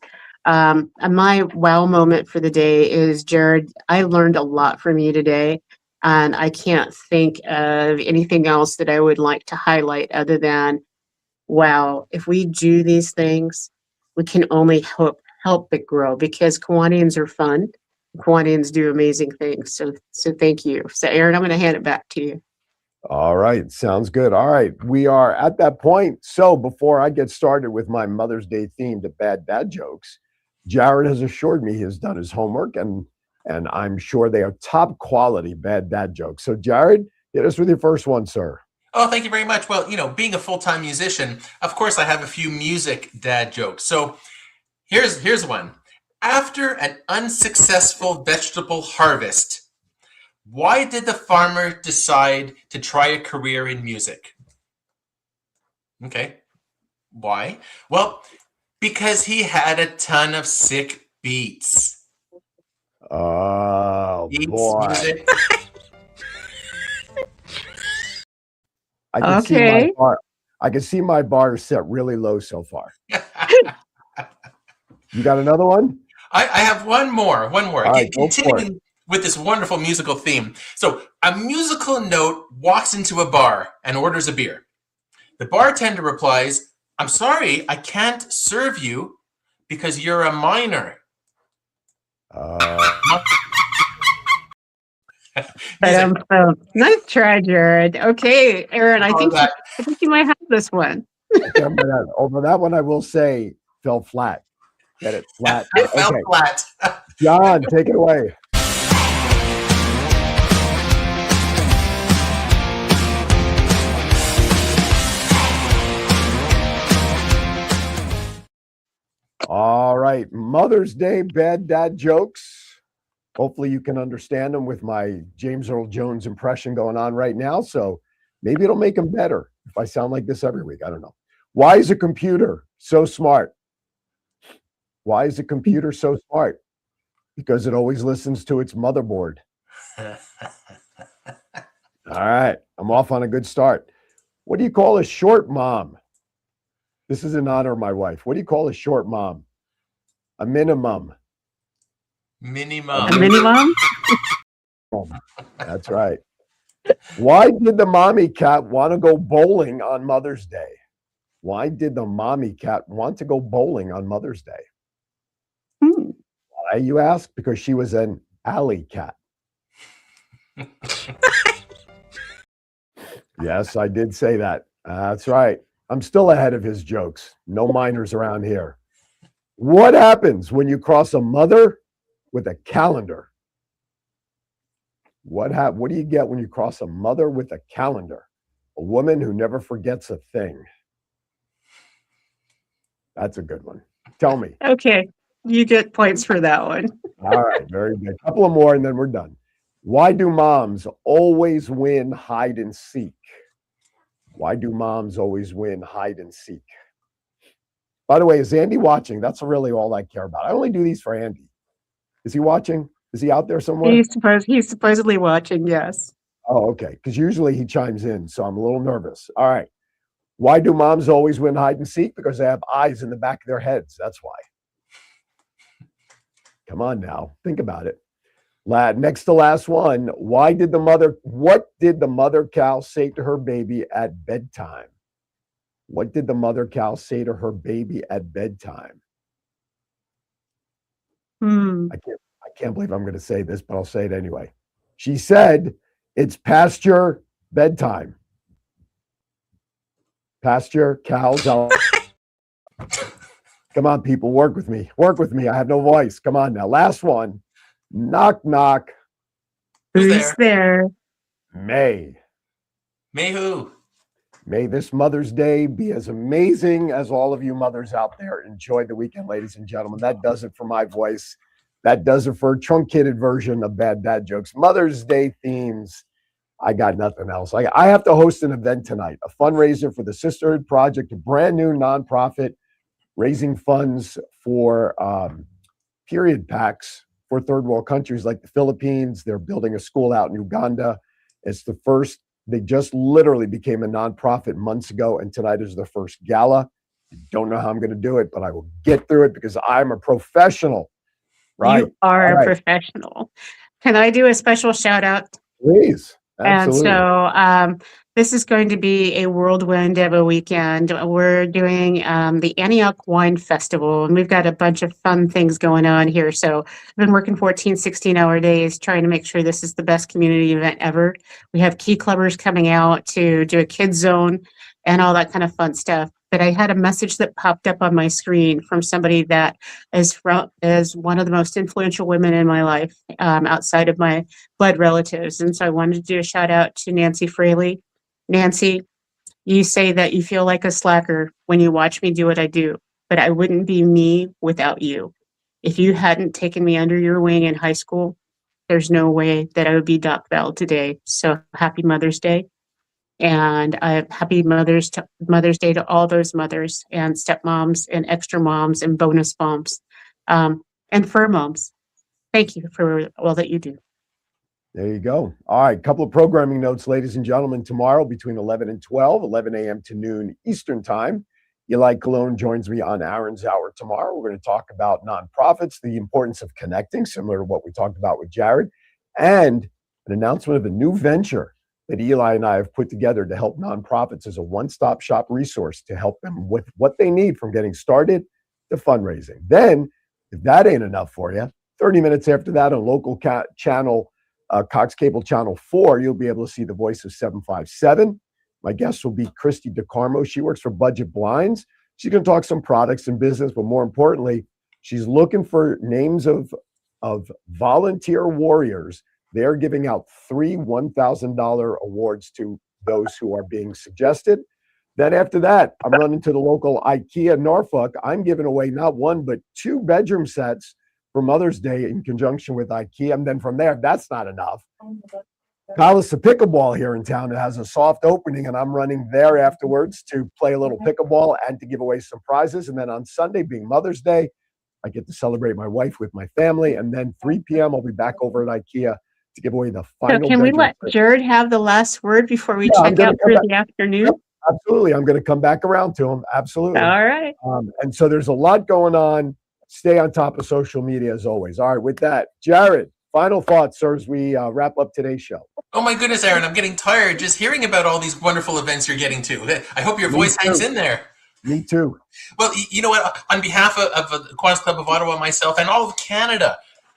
And my wow moment for the day is, Jared, I learned a lot from you today. And I can't think of anything else that I would like to highlight other than, wow, if we do these things, we can only help it grow because Kiwanians are fun. Kiwanians do amazing things. So thank you. So Aaron, I'm going to hand it back to you. All right. Sounds good. All right. We are at that point. So before I get started with my Mother's Day themed bad dad jokes, Jared has assured me he has done his homework and I'm sure they are top quality bad dad jokes. So Jared, hit us with your first one, sir. Oh, thank you very much. Well, you know, being a full-time musician, of course, I have a few music dad jokes. So here's one. After an unsuccessful vegetable harvest, why did the farmer decide to try a career in music? Okay. Why? Well, because he had a ton of sick beats. Oh, boy. Music. I can see my bar set really low so far. You got another one? I have one more. Right, continuing with this wonderful musical theme. So a musical note walks into a bar and orders a beer. The bartender replies, "I'm sorry, I can't serve you because you're a minor." Nice try, Jared. Okay, Aaron, I think you might have this one. Over that one, I will say fell flat. Get it? Flat. It fell flat. John, take it away. All right, Mother's Day bad dad jokes. Hopefully you can understand them with my James Earl Jones impression going on right now. So maybe it'll make them better if I sound like this every week. I don't know. Why is a computer so smart? Why is a computer so smart? Because it always listens to its motherboard. All right, I'm off on a good start. What do you call a short mom? This is in honor of my wife. What do you call a short mom? A minimum. Minimum. A minimum? That's right. Why did the mommy cat want to go bowling on Mother's Day? Why did the mommy cat want to go bowling on Mother's Day? Why, you ask? Because she was an alley cat. Yes, I did say that. That's right. I'm still ahead of his jokes. No minors around here. What happens when you cross a mother with a calendar? What do you get when you cross a mother with a calendar? A woman who never forgets a thing. That's a good one. Tell me. Okay, you get points for that one. All right, very good. A couple of more and then we're done. Why do moms always win hide and seek? Why do moms always win hide and seek? By the way, is Andy watching? That's really all I care about. I only do these for Andy. Is he watching? Is he out there somewhere? He's supposedly watching, yes. Oh, okay. Because usually he chimes in, so I'm a little nervous. All right. Why do moms always win hide and seek? Because they have eyes in the back of their heads. That's why. Come on now. Think about it. Next to last one. What did the mother cow say to her baby at bedtime? What did the mother cow say to her baby at bedtime? I can't believe I'm going to say this, but I'll say it anyway. She said, "It's past your bedtime." Past your cows. Come on, people, work with me. Work with me. I have no voice. Come on now. Last one. Knock, knock. Who's there? May. May who? May this Mother's Day be as amazing as all of you mothers out there. Enjoy the weekend, ladies and gentlemen. That does it for my voice. That does it for a truncated version of Bad Dad Jokes. Mother's Day themes. I got nothing else. I have to host an event tonight, a fundraiser for the Sisterhood Project, a brand new nonprofit raising funds for period packs for third world countries like the Philippines. They're building a school out in Uganda. It's the first. They just literally became a nonprofit months ago, and tonight is the first gala. I don't know how I'm going to do it, but I will get through it because I'm a professional. Right. You are a professional. Can I do a special shout out? Please. Absolutely. And so this is going to be a whirlwind of a weekend. We're doing the Antioch Wine Festival, and we've got a bunch of fun things going on here. So I've been working 14, 16-hour days trying to make sure this is the best community event ever. We have key clubbers coming out to do a kids zone and all that kind of fun stuff. But I had a message that popped up on my screen from somebody that is one of the most influential women in my life outside of my blood relatives. And so I wanted to do a shout out to Nancy Fraley. Nancy, you say that you feel like a slacker when you watch me do what I do, but I wouldn't be me without you. If you hadn't taken me under your wing in high school, there's no way that I would be Doc Val today. So happy Mother's Day. And happy Mother's Day to all those mothers and stepmoms and extra moms and bonus moms and fur moms. Thank you for all that you do. There you go. All right, couple of programming notes, ladies and gentlemen. Tomorrow between 11 and 12, 11 a.m. to noon Eastern Time, Eli Colon joins me on Aaron's Hour tomorrow. We're going to talk about nonprofits, the importance of connecting, similar to what we talked about with Jared, and an announcement of a new venture that Eli and I have put together to help nonprofits as a one-stop shop resource to help them with what they need from getting started to fundraising. Then, if that ain't enough for you, 30 minutes after that on local channel, Cox Cable Channel 4, you'll be able to see the voice of 757. My guest will be Christy DeCarmo. She works for Budget Blinds. She's going to talk some products and business, but more importantly, she's looking for names of volunteer warriors. They're giving out 3 $1,000 awards to those who are being suggested. Then after that, I'm running to the local IKEA Norfolk. I'm giving away not 1, but 2 bedroom sets for Mother's Day in conjunction with IKEA. And then from there, if that's not enough, Palace of Pickleball here in town that has a soft opening, and I'm running there afterwards to play a little pickleball and to give away some prizes. And then on Sunday, being Mother's Day, I get to celebrate my wife with my family. And then 3 p.m., I'll be back over at IKEA to give away the So final. can we bedroom let set. Jared have the last word before we Yeah, I'm check gonna out come for back. the afternoon? Yep, absolutely. I'm going to come back around to him. Absolutely. All right. And so there's a lot going on. Stay on top of social media as always. All right. With that, Jared, final thoughts, sir, as we wrap up today's show. Oh my goodness, Aaron, I'm getting tired just hearing about all these wonderful events you're getting to. I hope your Me voice hangs too. in there. Me too. Well, you know what? On behalf of the Kiwanis Club of Ottawa, myself, and all of Canada,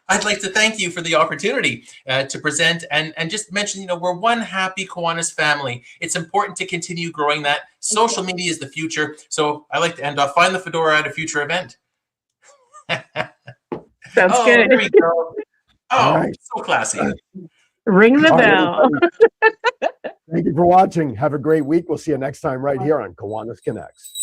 I'd like to thank you for the opportunity to present and just mention, we're one happy Kiwanis family. It's important to continue growing that. Social media is the future. So I like to end off, find the fedora at a future event. Sounds good. There we go. Oh, right. So classy. Ring the All right, bell. everybody. Thank you for watching. Have a great week. We'll see you next time right here on Kiwanis Connects.